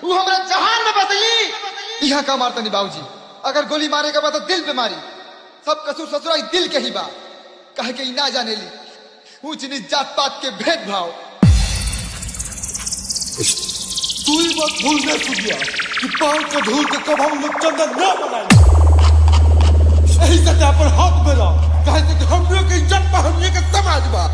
वो हमरा जहान में बसली। यहाँ का मारता नहीं बाबूजी, अगर गोली मारे का बात तो दिल पे मारी। सब कसूर ससुरा दिल के ही बा, कहे के ना जाने ली ऊंच नीच जात पात के भेदभाव। तू ही बात भूल न चुकिया कि पांव का धूल के कब हम लोग चंदन न बनाए। यही सत्या पर हाथ में रहो, कहे कि हम लोग की इज्जत पर हम ये समाज बा।